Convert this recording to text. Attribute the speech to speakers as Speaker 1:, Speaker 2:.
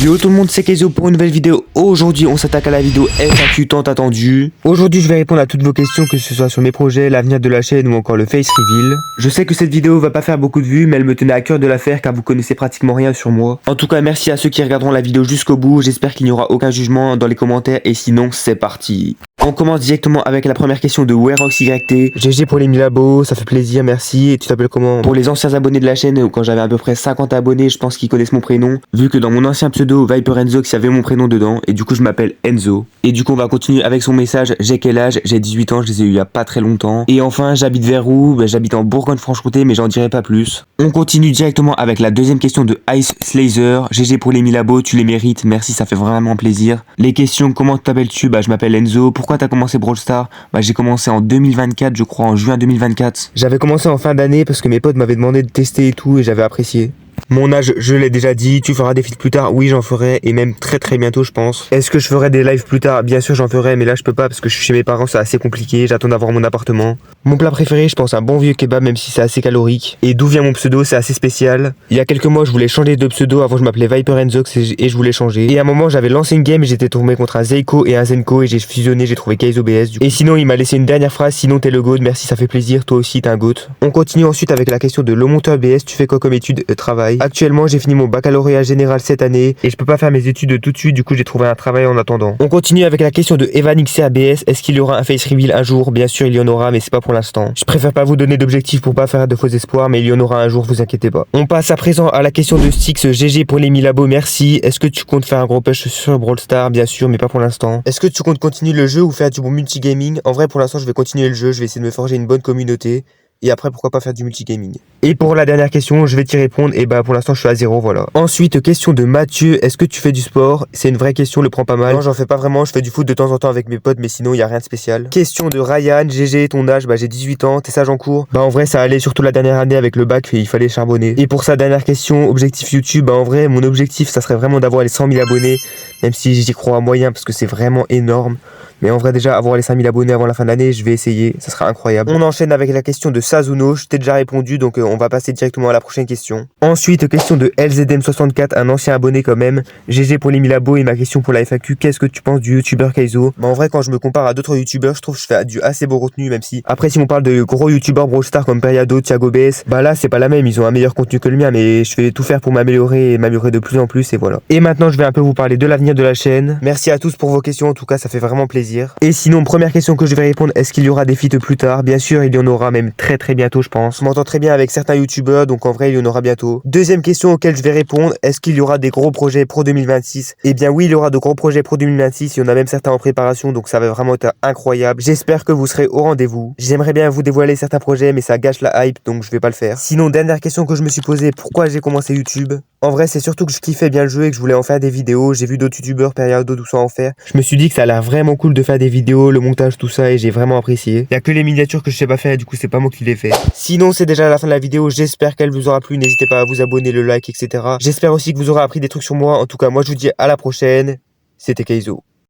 Speaker 1: Yo tout le monde, c'est Keizo pour une nouvelle vidéo. Aujourd'hui on s'attaque à la vidéo FAQ tant attendue. Aujourd'hui je vais répondre à toutes vos questions, que ce soit sur mes projets, l'avenir de la chaîne ou encore le face reveal. Je sais que cette vidéo va pas faire beaucoup de vues, mais elle me tenait à cœur de la faire car vous connaissez pratiquement rien sur moi. En tout cas merci à ceux qui regarderont la vidéo jusqu'au bout, j'espère qu'il n'y aura aucun jugement dans les commentaires et sinon c'est parti. On commence directement avec la première question de WeroxYT. GG pour les 1000 abos, ça fait plaisir, merci. Et tu t'appelles comment? Pour les anciens abonnés de la chaîne, quand j'avais à peu près 50 abonnés, je pense qu'ils connaissent mon prénom, vu que dans mon ancien pseudo Viper Enzo, il y avait mon prénom dedans, et du coup je m'appelle Enzo. Et du coup on va continuer avec son message. J'ai quel âge? J'ai 18 ans, je les ai eu il y a pas très longtemps. Et enfin j'habite vers où? J'habite en Bourgogne-Franche-Comté, mais j'en dirai pas plus. On continue directement avec la deuxième question de Ice Slazer. GG pour les 1000 abos, tu les mérites, merci, ça fait vraiment plaisir. Les questions, comment t'appelles-tu? Je m'appelle Enzo. Pourquoi t'as commencé Brawl Stars? J'ai commencé en 2024, je crois, en juin 2024. J'avais commencé en fin d'année parce que mes potes m'avaient demandé de tester et tout, et j'avais apprécié. Mon âge, je l'ai déjà dit. Tu feras des feats plus tard? Oui, j'en ferai, et même très bientôt, je pense. Est-ce que je ferai des lives plus tard? Bien sûr, j'en ferai, mais là, je peux pas parce que je suis chez mes parents, c'est assez compliqué. J'attends d'avoir mon appartement. Mon plat préféré, je pense un bon vieux kebab, même si c'est assez calorique. Et d'où vient mon pseudo? C'est assez spécial. Il y a quelques mois, je voulais changer de pseudo. Avant, je m'appelais Viper Enzox et je voulais changer. Et à un moment, j'avais lancé une game et j'étais tombé contre un Zeiko et un Zenko et j'ai fusionné, j'ai trouvé Keizo BS. Et sinon, il m'a laissé une dernière phrase. Sinon, t'es le GOAT. Merci, ça fait plaisir. Toi aussi, t'es un GOAT. On continue ensuite avec la question de Lomonteur BS. Tu fais quoi comme étude travail? Actuellement, j'ai fini mon baccalauréat général cette année et je peux pas faire mes études tout de suite, du coup j'ai trouvé un travail en attendant. On continue avec la question de EvanXCABS. Est-ce qu'il y aura un face reveal un jour? Bien sûr il y en aura, mais c'est pas pour l'instant. Je préfère pas vous donner d'objectifs pour pas faire de faux espoirs, mais il y en aura un jour, vous inquiétez pas. On passe à présent à la question de Styx. GG pour les 1000 abos, merci. Est-ce que tu comptes faire un gros push sur Brawl Stars? Bien sûr, mais pas pour l'instant. Est-ce que tu comptes continuer le jeu ou faire du bon multigaming? En vrai pour l'instant je vais continuer le jeu, je vais essayer de me forger une bonne communauté. Et après, pourquoi pas faire du multigaming. Et pour la dernière question, je vais t'y répondre. Et pour l'instant, je suis à 0, voilà. Ensuite, question de Mathieu. Est-ce que tu fais du sport? C'est une vraie question, le prends pas mal. Non, j'en fais pas vraiment. Je fais du foot de temps en temps avec mes potes, mais sinon, il y a rien de spécial. Question de Ryan. GG, ton âge? J'ai 18 ans. T'es sage en cours? En vrai, ça allait surtout la dernière année avec le bac et il fallait charbonner. Et pour sa dernière question, objectif YouTube. En vrai, mon objectif, ça serait vraiment d'avoir les 100 000 abonnés. Même si j'y crois à moyen parce que c'est vraiment énorme. Mais en vrai, déjà, avoir les 5000 abonnés avant la fin de l'année, je vais essayer. Ça sera incroyable. On enchaîne avec la question de Sazuno. Je t'ai déjà répondu, donc on va passer directement à la prochaine question. Ensuite, question de LZM64, un ancien abonné quand même. GG pour les 1000 abos et ma question pour la FAQ. Qu'est-ce que tu penses du youtubeur Keizo? En vrai, quand je me compare à d'autres youtubeurs, je trouve que je fais du assez beau contenu, même si... Après, si on parle de gros youtubeurs Brawl Stars comme Periado, Thiago BS, là, c'est pas la même. Ils ont un meilleur contenu que le mien, mais je vais tout faire pour m'améliorer et m'améliorer de plus en plus, et voilà. Et maintenant, je vais un peu vous parler de l'avenir de la chaîne. Merci à tous pour vos questions, en tout cas, ça fait vraiment plaisir. Et sinon, première question que je vais répondre, est-ce qu'il y aura des feats plus tard? Bien sûr, il y en aura, même très bientôt, je pense. Je m'entends très bien avec certains youtubeurs, donc en vrai, il y en aura bientôt. Deuxième question auquel je vais répondre, est-ce qu'il y aura des gros projets pro 2026? Eh bien oui, il y aura de gros projets pro 2026, il y en a même certains en préparation, donc ça va vraiment être incroyable. J'espère que vous serez au rendez-vous. J'aimerais bien vous dévoiler certains projets, mais ça gâche la hype, donc je vais pas le faire. Sinon, dernière question que je me suis posée, pourquoi j'ai commencé YouTube? En vrai, c'est surtout que je kiffais bien le jeu et que je voulais en faire des vidéos. J'ai vu d'autres youtubeurs, Periado, tout ça en faire. Je me suis dit que ça a l'air vraiment cool de faire des vidéos, le montage, tout ça, et j'ai vraiment apprécié. Il y a que les miniatures que je sais pas faire, du coup c'est pas moi qui les fais. Sinon, c'est déjà la fin de la vidéo. J'espère qu'elle vous aura plu. N'hésitez pas à vous abonner, le like, etc. J'espère aussi que vous aurez appris des trucs sur moi. En tout cas, moi je vous dis à la prochaine. C'était Keizo.